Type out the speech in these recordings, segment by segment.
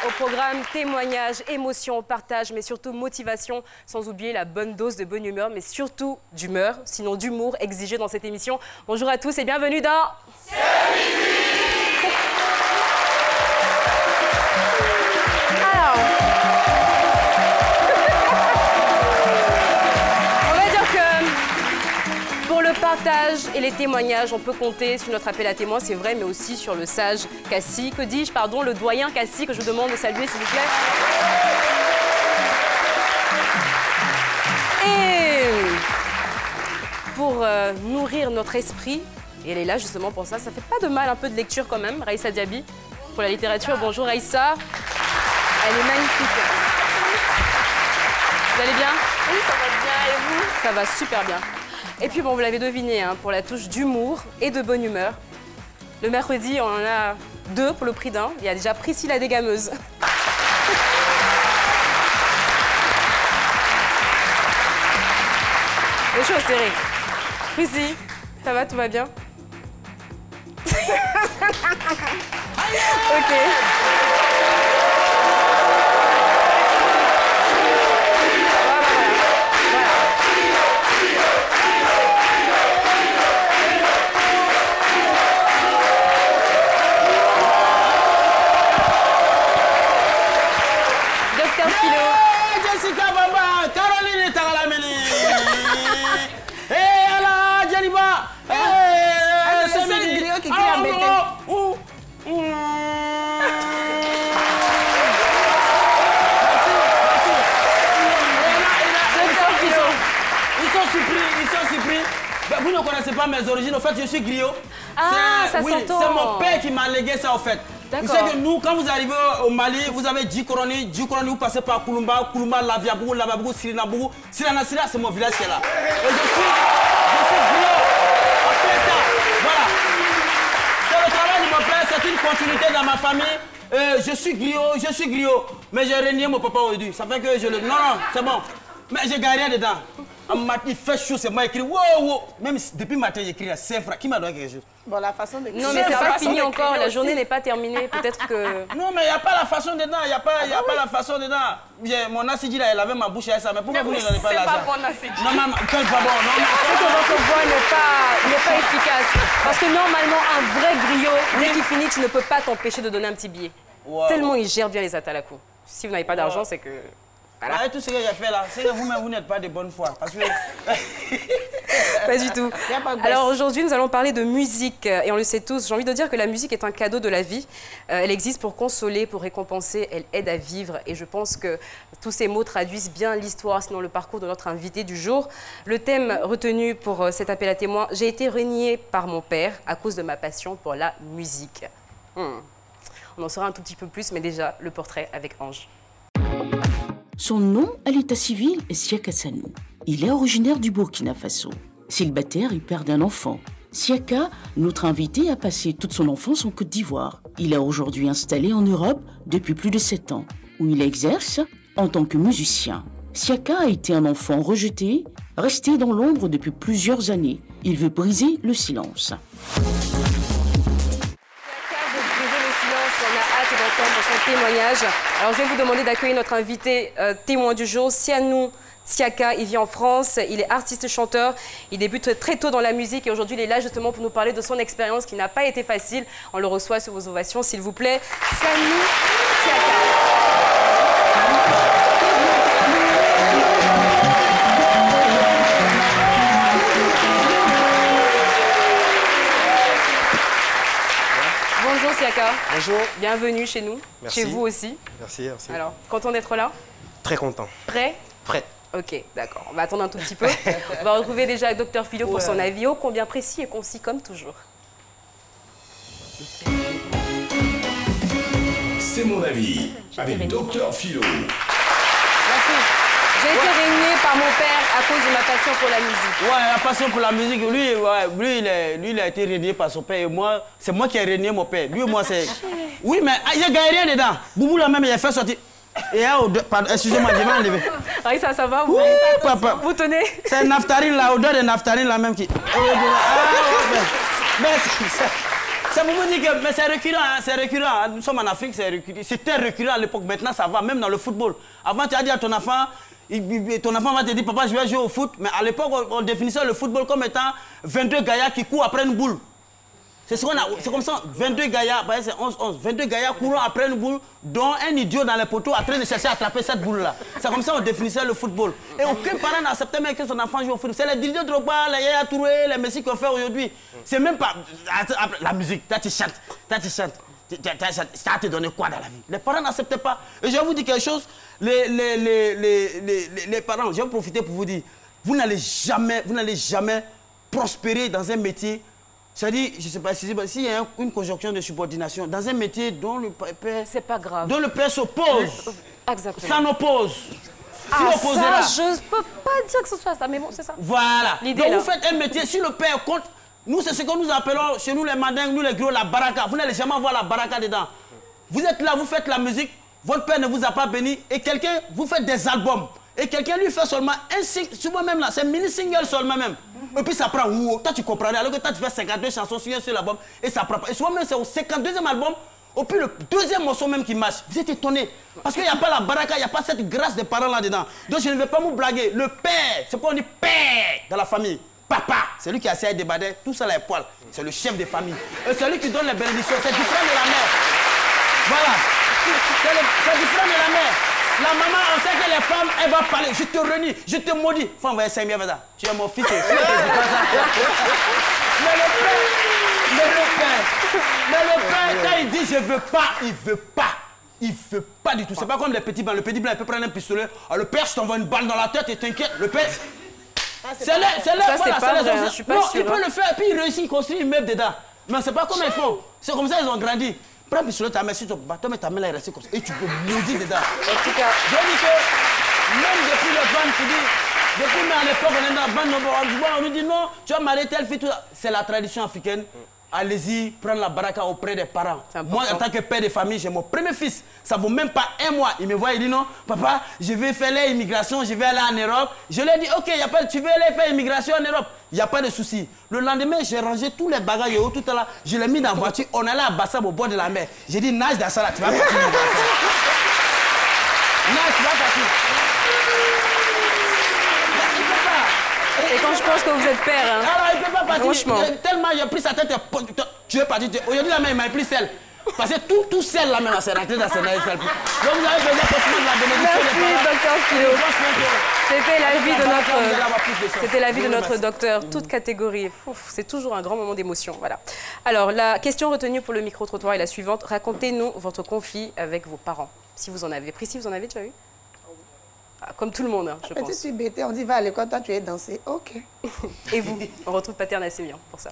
Au programme, témoignages, émotions, partage, mais surtout motivation, sans oublier la bonne dose de bonne humeur, mais surtout d'humeur, sinon d'humour exigé dans cette émission. Bonjour à tous et bienvenue dans... Alors... on va dire que pour le partage et les témoignages, on peut compter sur notre appel à témoins, c'est vrai, mais aussi sur le sage Cassie. Que dis-je, pardon, le doyen Cassie, que je vous demande de saluer, s'il vous plaît. Et pour nourrir notre esprit, et elle est là justement pour ça, ça fait pas de mal un peu de lecture quand même, Raïssa Diaby, pour la littérature. Bonjour Raïssa. Elle est magnifique. Vous allez bien? Oui, ça va bien, et vous? Ça va super bien. Et puis bon, vous l'avez deviné, hein, pour la touche d'humour et de bonne humeur. Le mercredi, on en a deux pour le prix d'un. Il y a déjà Priscille la dégameuse. Les choses serrées. Priscille, ça va, tout va bien? Ok. Vous ne connaissez pas mes origines, en fait je suis griot. Ah, ça oui, s'entend. c'est mon père qui m'a légué ça en fait. Vous savez que nous, quand vous arrivez au Mali, vous avez Djikoroni, vous passez par Kouloumba, Kouloumba, Laviabougou, Lavabougou, Sirinabougou. Siranasira, c'est mon village qui est là. Et je suis griot en plein temps. Voilà. C'est le travail de mon père, c'est une continuité dans ma famille. Je suis griot, mais j'ai renié mon papa aujourd'hui. Ça fait que je le... Non, c'est bon. Mais j'ai gagné rien dedans. Il fait chaud, c'est moi qui écris. Wow, wow. Même depuis le matin, j'écris à 5 francs. Qui m'a donné quelque chose? Bon, la façon d'écrire. Non, mais c'est pas fini encore. La journée n'est pas terminée. Peut-être que... Non, mais il n'y a pas la façon dedans. Il n'y a pas la façon dedans. Mon acide, là, il avait ma bouche à ça. Mais pourquoi vous ne donnez pas l'argent? C'est pas bon acide. Non, maman, quel pas bon. Non, c'est que votre voix n'est pas efficace. Parce que normalement, un vrai griot, dès qu'il finit, tu ne peux pas t'empêcher de donner un petit billet. Wow. Tellement il gère bien les atalakou. Si vous n'avez pas d'argent, c'est que... Voilà. Avec tout ce que j'ai fait là, c'est que vous-même, vous n'êtes pas de bonne foi. Parce que... Pas du tout. Alors aujourd'hui, nous allons parler de musique. Et on le sait tous, j'ai envie de dire que la musique est un cadeau de la vie. Elle existe pour consoler, pour récompenser, elle aide à vivre. Et je pense que tous ces mots traduisent bien l'histoire, sinon le parcours de notre invité du jour. Le thème retenu pour cet appel à témoins, j'ai été renié par mon père à cause de ma passion pour la musique. On en saura un tout petit peu plus, mais déjà, le portrait avec Ange. Son nom à l'état civil est Siaka Sanou. Il est originaire du Burkina Faso. Célibataire et père d'un enfant. Siaka, notre invité, a passé toute son enfance en Côte d'Ivoire. Il est aujourd'hui installé en Europe depuis plus de 7 ans, où il exerce en tant que musicien. Siaka a été un enfant rejeté, resté dans l'ombre depuis plusieurs années. Il veut briser le silence. D'entendre son témoignage. Alors je vais vous demander d'accueillir notre invité témoin du jour, Sianou Siaka. Il vit en France, il est artiste-chanteur, il débute très tôt dans la musique et aujourd'hui il est là justement pour nous parler de son expérience qui n'a pas été facile. On le reçoit sous vos ovations, s'il vous plaît. Sianou Siaka. Bonjour Siaka. Bonjour. Bienvenue chez nous. Merci. Chez vous aussi. Merci, merci. Alors, content d'être là? Très content. Prêt? Prêt. Ok, d'accord. On va attendre un tout petit peu. On va retrouver déjà Dr Philo pour son avis, ô combien précis et concis comme toujours. C'est mon avis, avec Dr Philo. Merci. J'ai été régnée par mon père à cause de ma passion pour la musique. Ouais, la passion pour la musique, lui, il a été régné par son père et moi, c'est moi qui ai régné mon père. Lui et moi, c'est... Oui, mais il n'y a gagné rien dedans. Boubou là même, il a fait sortir... Et excusez-moi, je vais enlever. Ah, ça va, vous, papa. Vous tenez? C'est naftarine, la odeur de naftarine là même qui... Ça vous dit que mais c'est récurrent, hein, c'est récurrent. Hein. Nous sommes en Afrique, c'est récurrent. C'était récurrent à l'époque. Maintenant, ça va, même dans le football. Avant, tu as dit à ton enfant va te dire, papa, je vais jouer au foot. Mais à l'époque, on définissait le football comme étant 22 gaillards qui courent après une boule. C'est ce qu'on a. C'est comme ça, 22 gaillards, c'est 11-11. 22 gaillards courant après une boule, dont un idiot dans les poteaux en train de chercher à attraper cette boule-là. C'est comme ça qu'on définissait le football. Et aucun parent n'acceptait même que son enfant joue au football. C'est les Didier Drogba, les Yaya Touré, les Messi qu'on fait aujourd'hui. C'est même pas la musique. Toi, tu chantes. Ça te donné quoi dans la vie? Les parents n'acceptaient pas. Et je vais vous dire quelque chose. Les parents, je vais profiter pour vous dire, vous n'allez jamais prospérer dans un métier. C'est-à-dire, je ne sais pas s'il y a une conjonction de subordination dans un métier dont le père... C'est pas grave. Dont le père s'oppose. Exactement. Ça n'oppose. Ça, je peux pas dire que ce soit ça, mais bon, c'est ça. Voilà. Donc vous faites un métier, si le père compte, nous c'est ce que nous appelons, chez nous les mandingues, nous les gros, la baraka. Vous n'allez jamais voir la baraka dedans. Vous êtes là, vous faites la musique, votre père ne vous a pas béni, et quelqu'un, vous faites des albums. Et quelqu'un lui fait seulement un single, souvent même là, c'est un mini-single seulement même. Et puis ça prend, toi tu comprends, alors que toi tu fais 52 chansons sur un seul album, et ça prend. Et souvent même c'est au 52e album, au plus le deuxième morceau même qui marche. Vous êtes étonné, parce qu'il n'y a pas la baraka, il n'y a pas cette grâce des parents là-dedans. Donc je ne vais pas vous blaguer, le père, c'est quoi on dit père dans la famille. Papa, c'est lui qui a essayé de bader, tout ça les poils, c'est le chef de famille. Et c'est lui qui donne les bénédictions, c'est différent de la mère. Voilà, c'est différent de la mère. La maman, on sait que les femmes, elles vont parler. Je te renie, je te maudis. Faut envoyer 5 000 ça. Tu es mon fils. Mais le père, quand il dit je veux pas, il veut pas. Il veut pas du tout. C'est pas comme les petits blancs. Le petit blanc, il peut prendre un pistolet. Alors le père, je t'envoie une balle dans la tête et t'inquiète. Le père. C'est là, voilà, je suis pas sûre. Il peut le faire et puis il réussit, il construit une meuble dedans. Mais c'est pas comme ils font. C'est comme ça ils ont grandi. Prends un pistolet, ta main sur ton bâton, mais ta main là est restée comme ça. Et tu peux maudire dedans. En tout cas, je dis que même depuis le fan, tu dis, depuis mais à l'époque, on est dans la bande, on nous dit non, tu vas marier telle fille, tout ça. C'est la tradition africaine. Allez-y, prendre la baraka auprès des parents. Moi, en tant que père de famille, j'ai mon premier fils. Ça ne vaut même pas un mois. Il me voit, il dit non, papa, je vais faire l'immigration, je vais aller en Europe. Je lui ai dit, ok, y a pas, tu veux aller faire l'immigration en Europe, il n'y a pas de souci. Le lendemain, j'ai rangé tous les bagages tout à l'heure. Je l'ai mis dans la voiture. On allait à Bassam au bord de la mer. J'ai dit, nage dans ça là, tu vas partir. Nage, tu vas partir. Et quand je pense que vous êtes père, hein. Alors, il ne peut pas partir. Franchement. Tellement il a pris sa tête. Tu veux partir. Aujourd'hui, la main, il m'a pris celle. Parce que tout celle, la main, c'est rentré dans ses naïfs. Donc, vous avez besoin forcément de la bénédiction. Merci, docteur Philo. C'était la vie de notre docteur, toute catégorie. C'est toujours un grand moment d'émotion. Voilà. Alors, la question retenue pour le micro-trottoir est la suivante. Racontez-nous votre conflit avec vos parents. Si vous en avez. Priscille, vous en avez déjà eu? Comme tout le monde, hein, je pense. Tu suis bêtée, on dit va à l'école, toi tu es dansé. Ok. Et vous? On retrouve Pater Nassemian pour ça.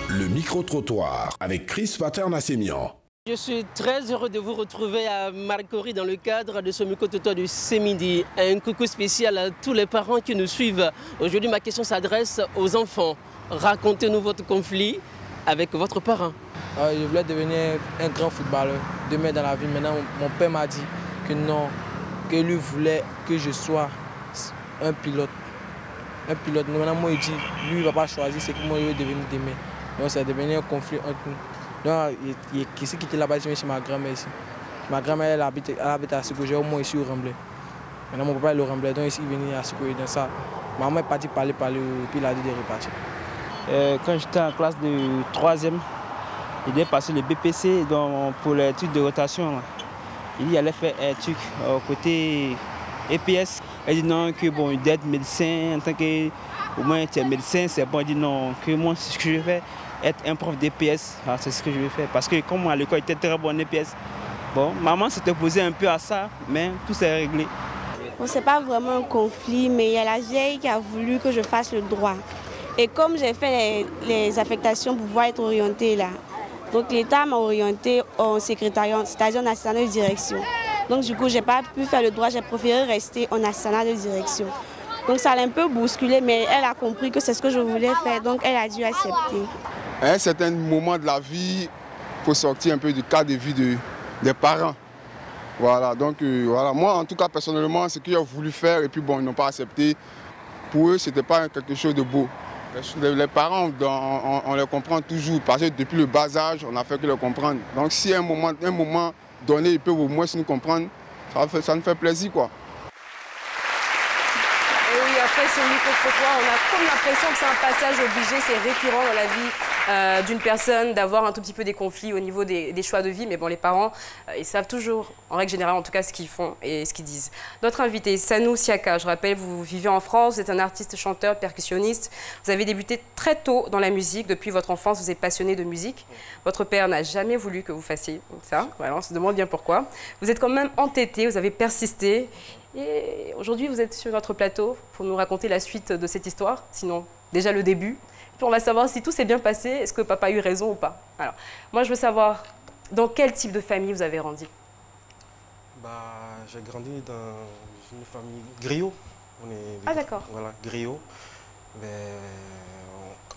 Le micro-trottoir avec Chris Pater Nassemian. Je suis très heureux de vous retrouver à Marcory dans le cadre de ce micro-trottoir du C-Midi. Un coucou spécial à tous les parents qui nous suivent. Aujourd'hui, ma question s'adresse aux enfants. Racontez-nous votre conflit avec votre parent. Je voulais devenir un grand footballeur demain dans la vie. Maintenant, mon père m'a dit que non, que lui voulait que je sois un pilote. Un pilote. Maintenant, moi, il dit, lui, il ne va pas choisir ce que moi, je veux devenir demain. Donc, ça a devenu un conflit entre nous. Donc, qui c'est qui était là-bas, chez ma grand-mère ici. Ma grand-mère, elle habite à Sikoje, moi, ici au Remblai. Maintenant, mon papa est au Remblai, donc ici, il est venu à Sikoje. Dans ça, maman est partie parler, et puis il a dit de repartir. Quand j'étais en classe de 3e, il devait passer le BPC donc, pour les trucs de rotation. Là. Il allait faire un truc côté EPS. Il dit non, que bon, il doit être médecin, en tant que au moins tu es médecin, c'est bon. Il dit non, que moi, ce que je vais faire, être un prof d'EPS, c'est ce que je vais faire. Parce que comme à l'école, il était très bon en EPS. Bon, maman s'était opposée un peu à ça, mais tout s'est réglé. Bon, ce n'est pas vraiment un conflit, mais il y a la vieille qui a voulu que je fasse le droit. Et comme j'ai fait les affectations pour pouvoir être orientée là, donc l'État m'a orientée en secrétariat, c'est-à-dire en assistant de direction. Donc du coup, je n'ai pas pu faire le droit, j'ai préféré rester en assistant de direction. Donc ça l'a un peu bousculé, mais elle a compris que c'est ce que je voulais faire, donc elle a dû accepter. À un certain moment de la vie, il faut sortir un peu du cadre de vie des parents. Voilà, donc voilà. Moi en tout cas personnellement, c'est ce que j'ai voulu faire et puis bon, ils n'ont pas accepté. pour eux, ce n'était pas quelque chose de beau. Les parents, on les comprend toujours, parce que depuis le bas âge, on n'a fait que les comprendre. Donc si à un moment donné, ils peuvent au moins nous comprendre, ça nous fait plaisir, quoi. Et oui, après ce micro-trottoir, on a comme l'impression que c'est un passage obligé, c'est récurrent dans la vie d'une personne d'avoir un tout petit peu des conflits au niveau des choix de vie. Mais bon, les parents, ils savent toujours, en règle générale, en tout cas, ce qu'ils font et ce qu'ils disent. Notre invité, Sanou Siaka, je rappelle, vous vivez en France, vous êtes un artiste, chanteur, percussionniste. Vous avez débuté très tôt dans la musique. Depuis votre enfance, vous êtes passionné de musique. Votre père n'a jamais voulu que vous fassiez ça. Voilà, on se demande bien pourquoi. Vous êtes quand même entêté, vous avez persisté. Et aujourd'hui, vous êtes sur notre plateau pour nous raconter la suite de cette histoire, sinon déjà le début. Puis on va savoir si tout s'est bien passé, est-ce que papa a eu raison ou pas. Alors, moi je veux savoir, dans quel type de famille vous avez grandi? J'ai grandi dans une famille griot. Ah d'accord. Voilà, griot.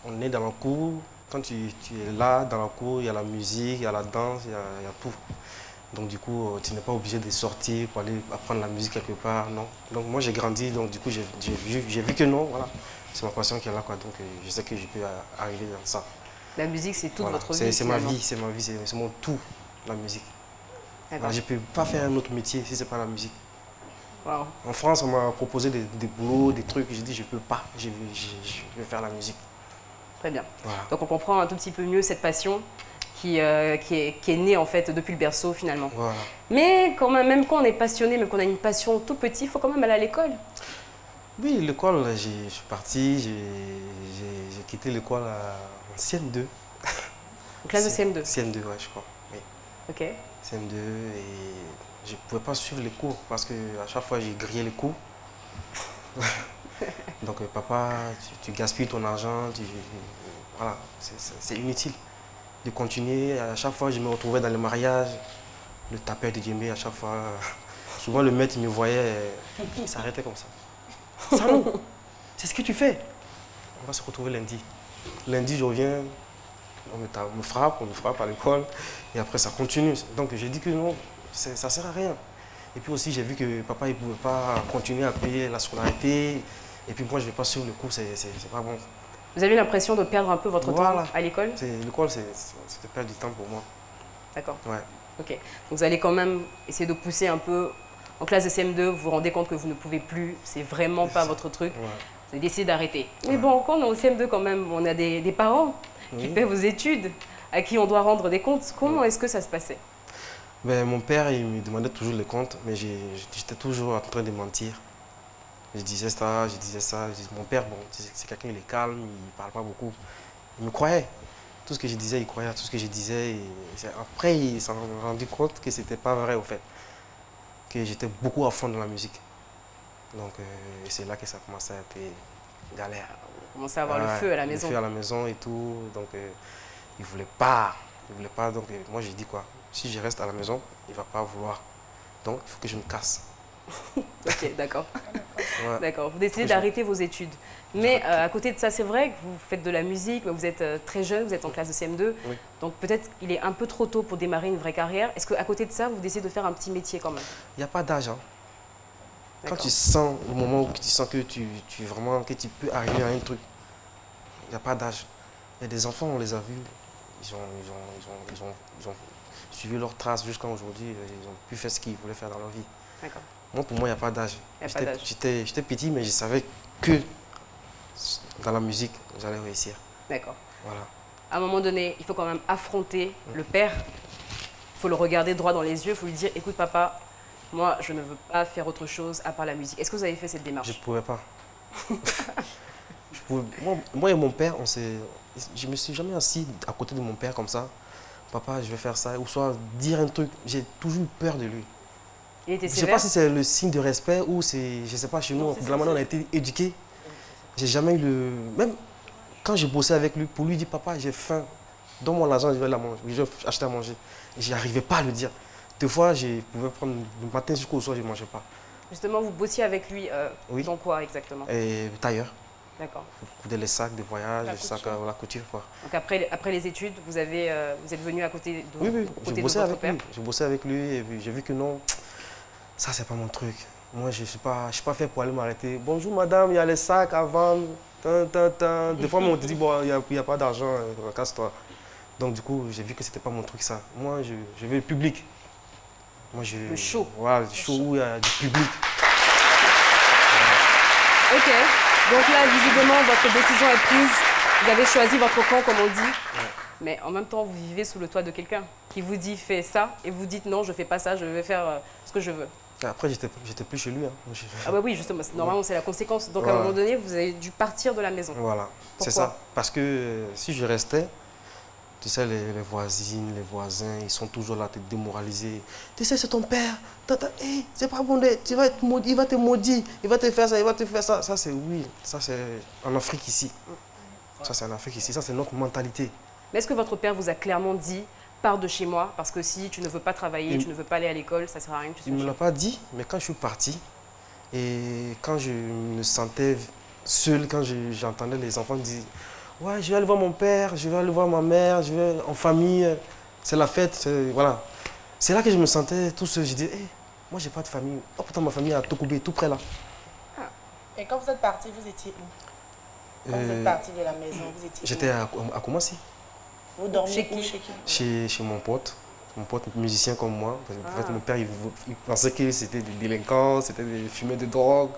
On est dans la cour. Quand tu es là, dans la cour, il y a la musique, il y a la danse, il y a tout. Donc du coup, tu n'es pas obligé de sortir pour aller apprendre la musique quelque part, non. Donc moi j'ai grandi, donc du coup j'ai vu que non, voilà. C'est ma passion qui est là, quoi. Donc je sais que je peux arriver dans ça. La musique, c'est toute voilà. votre vie. C'est ma vie, c'est mon tout, la musique. Voilà, je ne peux pas faire un autre métier si ce n'est pas la musique. Wow. En France, on m'a proposé des boulots, des trucs, j'ai dit je ne peux pas, je vais faire la musique. Très bien. Voilà. Donc on comprend un tout petit peu mieux cette passion qui est née en fait depuis le berceau finalement. Voilà. Mais quand même quand on est passionné, même qu'on a une passion tout petit, il faut quand même aller à l'école. Oui, l'école, je suis parti, j'ai quitté l'école en CM2. En classe de CM2? CM2, ouais, je crois. Oui. Ok. CM2 et je ne pouvais pas suivre les cours parce qu'à chaque fois j'ai grillé les cours. Donc papa, tu gaspilles ton argent, voilà, c'est inutile de continuer. À chaque fois je me retrouvais dans les mariages, le tapeur de djembé à chaque fois. Souvent le maître il me voyait, il s'arrêtait comme ça. Sanou, c'est ce que tu fais. On va se retrouver lundi. Lundi, je reviens, on me frappe à l'école et après ça continue. Donc j'ai dit que non, ça ne sert à rien. Et puis aussi, j'ai vu que papa ne pouvait pas continuer à payer la scolarité. Et puis moi, je ne vais pas suivre le cours, c'est pas bon. Vous avez l'impression de perdre un peu votre temps à l'école? L'école, c'était perdre du temps pour moi. D'accord. Ouais. Ok. Donc vous allez quand même essayer de pousser un peu. En classe de CM2, vous vous rendez compte que vous ne pouvez plus, c'est vraiment pas votre truc. Ouais. Vous avez décidé d'arrêter. Mais bon, quand on est au CM2 quand même, on a des parents qui paient vos études, à qui on doit rendre des comptes. Comment est-ce que ça se passait? Mon père, il me demandait toujours les comptes, mais j'étais toujours en train de mentir. Je disais ça, je disais ça. Mon père, bon, c'est quelqu'un, il est calme, il ne parle pas beaucoup. Il me croyait. Tout ce que je disais, il croyait à tout ce que je disais. Et après, il s'en est rendu compte que ce n'était pas vrai, au fait. Que j'étais beaucoup à fond dans la musique. Donc, c'est là que ça commençait à être galère. Vous commencez à avoir le feu à la maison. Le feu à la maison et tout. Donc, il ne voulait pas. Donc, moi, j'ai dit quoi? Si je reste à la maison, il ne va pas vouloir. Donc, il faut que je me casse. Ok, d'accord. Ouais. D'accord. Vous décidez d'arrêter vos études. Mais à côté de ça, c'est vrai que vous faites de la musique, mais vous êtes très jeune, vous êtes en classe de CM2. Oui. Donc peut-être qu'il est un peu trop tôt pour démarrer une vraie carrière. Est-ce qu'à côté de ça, vous décidez de faire un petit métier quand même? Il n'y a pas d'âge. Hein. Quand tu sens, au moment où tu sens que tu peux arriver à un truc, il n'y a pas d'âge. Il y a des enfants, on les a vus, ils ont suivi leurs traces jusqu'à aujourd'hui, ils ont pu faire ce qu'ils voulaient faire dans leur vie. D'accord. Moi, pour moi, il n'y a pas d'âge. J'étais petit, mais je savais que dans la musique, j'allais réussir. D'accord. Voilà. À un moment donné, il faut quand même affronter le père. Il faut le regarder droit dans les yeux, il faut lui dire, écoute papa, moi, je ne veux pas faire autre chose à part la musique. Est-ce que vous avez fait cette démarche? Je ne pouvais pas. Moi et mon père, je ne me suis jamais assis à côté de mon père comme ça. Papa, je vais faire ça. Ou soit dire un truc, j'ai toujours eu peur de lui. Il était sévère? Je ne sais pas si c'est le signe de respect ou c'est, je ne sais pas, chez nous, de la manière dont on a été éduqués. J'ai jamais eu le... Même quand je bossais avec lui, pour lui dire, papa, j'ai faim, donne-moi l'argent, je vais la manger, je vais acheter à manger. Je n'arrivais pas à le dire. Des fois, je pouvais prendre le matin jusqu'au soir, je ne mangeais pas. Justement, vous bossiez avec lui oui. Dans quoi exactement? Tailleur. D'accord. Vous coudez les sacs de voyage, les sacs à la couture, quoi. Donc après les études, vous êtes venu à côté de, oui, côté de votre père? Je bossais avec lui et j'ai vu que non, ça c'est pas mon truc. Moi, je ne suis pas fait pour aller m'arrêter. Bonjour madame, il y a les sacs à vendre. Des fois, on te dit, bon, il n'y a pas d'argent, casse-toi. Donc du coup, j'ai vu que ce n'était pas mon truc ça. Moi, je veux le public. Moi, le show. Voilà, le show où il y a du public. Ok. Donc là, visiblement, votre décision est prise. Vous avez choisi votre camp, comme on dit. Ouais. Mais en même temps, vous vivez sous le toit de quelqu'un qui vous dit fais ça et vous dites non, je ne fais pas ça, je vais faire ce que je veux. Après, j'étais plus chez lui. Hein. Ah bah oui, justement, normalement c'est la conséquence. Donc à un moment donné, vous avez dû partir de la maison. Voilà, c'est ça. Parce que si je restais, tu sais, les voisines, les voisins, ils sont toujours là à te démoraliser. Tu sais, c'est ton père. Hey, c'est pas bon, il va te maudire, il va te faire ça, il va te faire ça. Ça, c'est oui, ça, c'est en Afrique ici. Ça, c'est en Afrique ici, ça, c'est notre mentalité. Mais est-ce que votre père vous a clairement dit pars de chez moi parce que si tu ne veux pas travailler, tu ne veux pas aller à l'école, ça ne sert à rien que tu sois Il ne me l'a pas dit, mais quand je suis parti et quand je me sentais seul, quand j'entendais les enfants dire ouais, je vais aller voir mon père, je vais aller voir ma mère, je vais en famille, c'est la fête, voilà. C'est là que je me sentais tout seul. Je dis, hey, moi j'ai pas de famille. Oh pourtant ma famille est à Tokoubé, tout près là. Ah. Et quand vous êtes parti, vous étiez où? Quand vous êtes parti de la maison, vous étiez où? J'étais à Koumassi. Vous dormiez chez mon pote musicien comme moi. En fait, mon père, il pensait que c'était des délinquants, c'était des fumeurs de drogue.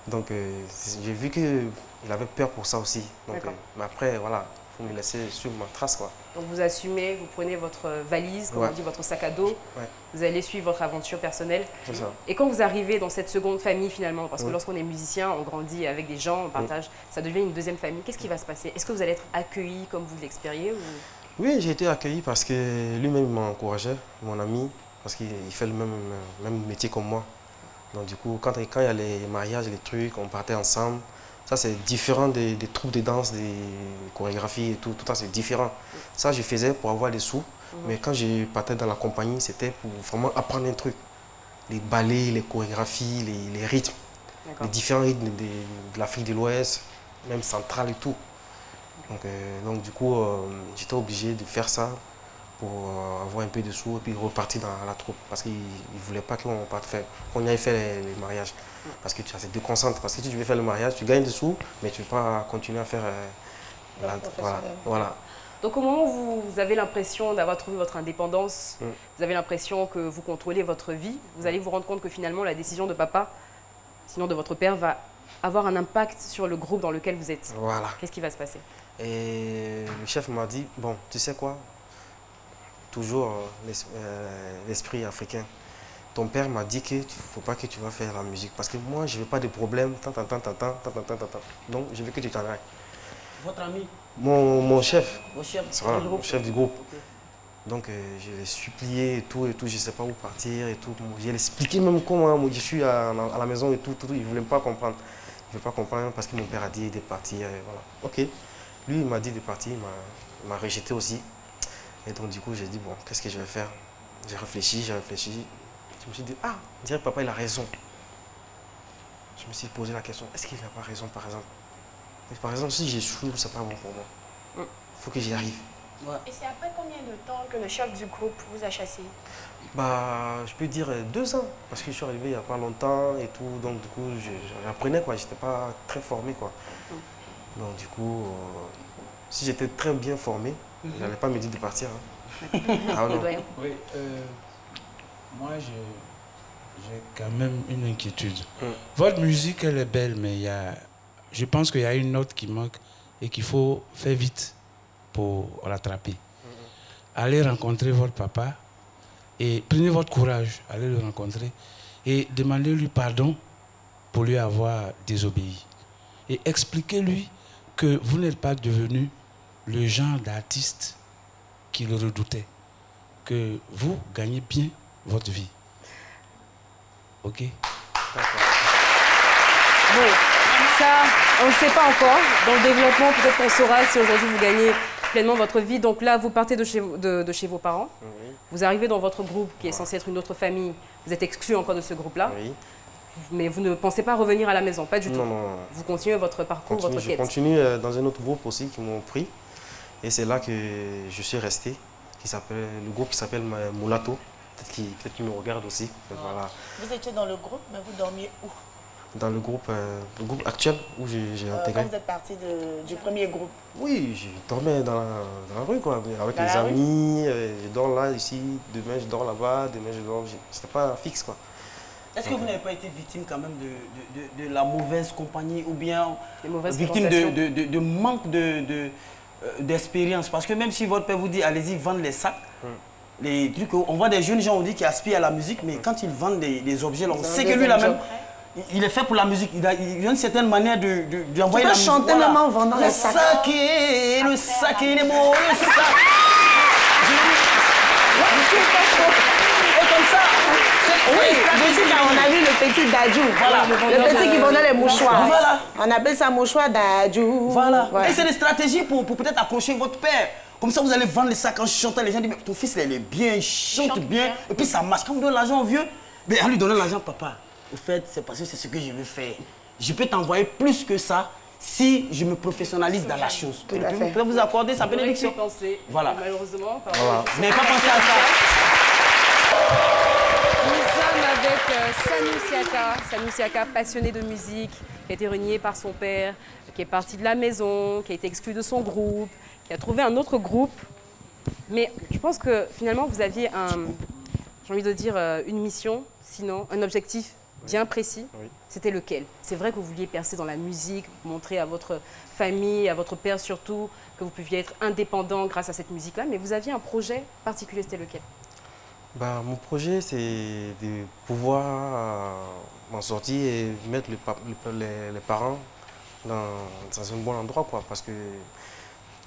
Donc, j'ai vu qu'il avait peur pour ça aussi. Donc, mais après, voilà, il faut me laisser suivre ma trace, quoi. Donc, vous assumez, vous prenez votre valise, comme on dit, votre sac à dos. Vous allez suivre votre aventure personnelle. C'est ça. Et quand vous arrivez dans cette seconde famille, finalement, parce que lorsqu'on est musicien, on grandit avec des gens, on partage, ça devient une deuxième famille. Qu'est-ce qui va se passer? Est-ce que vous allez être accueilli comme vous l'expériez ou... Oui, j'ai été accueilli parce que lui-même m'encourageait, mon ami, parce qu'il fait le même métier comme moi. Donc du coup, quand il y a les mariages, les trucs, on partait ensemble. Ça, c'est différent des troupes de danse, des chorégraphies et tout ça, c'est différent. Ça, je faisais pour avoir des sous, mais quand je partais dans la compagnie, c'était pour vraiment apprendre un truc. Les ballets, les chorégraphies, les rythmes, les différents rythmes de l'Afrique de l'Ouest, même centrale et tout. Donc du coup, j'étais obligé de faire ça pour avoir un peu de sous et puis repartir dans la troupe. Parce qu'ils ne voulaient pas qu'on aille faire les mariages. Parce que ça se déconcentre. Parce que si tu veux faire le mariage, tu gagnes des sous, mais tu ne peux pas continuer à faire voilà. Donc au moment où vous avez l'impression d'avoir trouvé votre indépendance, vous avez l'impression que vous contrôlez votre vie, vous allez vous rendre compte que finalement la décision de papa, sinon de votre père, va avoir un impact sur le groupe dans lequel vous êtes. Voilà. Qu'est-ce qui va se passer? Et le chef m'a dit, bon, tu sais quoi, toujours l'esprit africain. Ton père m'a dit qu'il ne faut pas que tu vas faire la musique parce que moi, je ne veux pas de problème, donc je veux que tu t'en ailles. Votre ami? Mon chef. Mon chef, voilà, mon chef du groupe. Donc je l'ai supplié et tout, je ne sais pas où partir et tout. Je lui ai expliqué même comment je suis à la maison et tout, il ne voulait pas comprendre. Il ne veut pas comprendre parce que mon père a dit de partir, voilà. Ok. Lui, il m'a dit de partir, il m'a rejeté aussi. Et donc, du coup, j'ai dit, bon, qu'est-ce que je vais faire? J'ai réfléchi. Je me suis dit, ah, on dirait que papa, il a raison. Je me suis posé la question, est-ce qu'il n'a pas raison, par exemple? Par exemple, si j'échoue, c'est pas bon pour moi. Il faut que j'y arrive. Ouais. Et c'est après combien de temps que le chef du groupe vous a chassé? Bah, je peux dire 2 ans, parce que je suis arrivé il n'y a pas longtemps et tout, donc du coup, j'apprenais, quoi, j'étais pas très formé, quoi. Donc du coup, si j'étais très bien formé, je n'allais pas me dire de partir. Hein. Ah non. Oui, moi j'ai quand même une inquiétude. Votre musique, elle est belle, mais je pense qu'il y a une note qui manque et qu'il faut faire vite pour rattraper. Allez rencontrer votre papa et prenez votre courage, allez le rencontrer et demandez-lui pardon pour lui avoir désobéi. Et expliquez-lui que vous n'êtes pas devenu le genre d'artiste qu'il redoutait, que vous gagnez bien votre vie. Ok? Bon, ça, on ne sait pas encore. Dans le développement, peut-être qu'on saura si aujourd'hui vous gagnez pleinement votre vie. Donc là, vous partez de chez vos parents. Oui. Vous arrivez dans votre groupe qui est censé être une autre famille. Vous êtes exclu encore de ce groupe-là. Oui. Mais vous ne pensez pas revenir à la maison, pas du tout. Non. Vous continuez votre parcours, votre quête. Je continue dans un autre groupe aussi qui m'ont pris. Et c'est là que je suis resté. Le groupe qui s'appelle Moulato. peut-être qu'il me regarde aussi. Voilà. Vous étiez dans le groupe, mais vous dormiez où? Dans le groupe actuel où j'ai intégré. Quand vous êtes parti du premier groupe? Oui, je dormais dans la rue, quoi, avec les amis. Je dors là, ici, demain je dors là-bas, demain je dors. C'était pas fixe, quoi. Est-ce que vous n'avez pas été victime quand même de la mauvaise compagnie ou bien victime de manque d'expérience? Parce que même si votre père vous dit allez-y vendre les sacs, les trucs, on voit des jeunes gens, on dit qui aspirent à la musique, mais quand ils vendent des objets, là, on sait que lui là même, il est fait pour la musique. Il a une certaine manière d'envoyer la musique. Tu peux chanter même en vendant les sacs. Le sac et les mots, le sac. Et comme ça. Oui, on a vu le petit Dadju. Voilà. Le petit qui vendait les mouchoirs. Voilà. On appelle ça mouchoir Dadju. Voilà. Et c'est des stratégies pour peut-être accrocher votre père. Comme ça, vous allez vendre les sacs en chantant. Les gens disent, mais ton fils, il est bien, il chante bien. Et puis ça marche. Quand vous donnez l'argent au vieux, mais à lui donner l'argent, papa. Au fait, c'est parce que c'est ce que je veux faire. Je peux t'envoyer plus que ça si je me professionnalise dans la chose. Je peux vous accorder sa bénédiction. Voilà. Malheureusement, vous n'avez pas pensé à ça. Nous sommes avec Sanou Siaka. Sanou Siaka, passionné de musique, qui a été renié par son père, qui est parti de la maison, qui a été exclu de son groupe, qui a trouvé un autre groupe. Mais je pense que finalement, vous aviez j'ai envie de dire, une mission, sinon un objectif bien précis. C'était lequel? C'est vrai que vous vouliez percer dans la musique, montrer à votre famille, à votre père surtout, que vous pouviez être indépendant grâce à cette musique-là, mais vous aviez un projet particulier, c'était lequel? Mon projet, c'est de pouvoir m'en sortir et mettre les parents dans un bon endroit, quoi. Parce que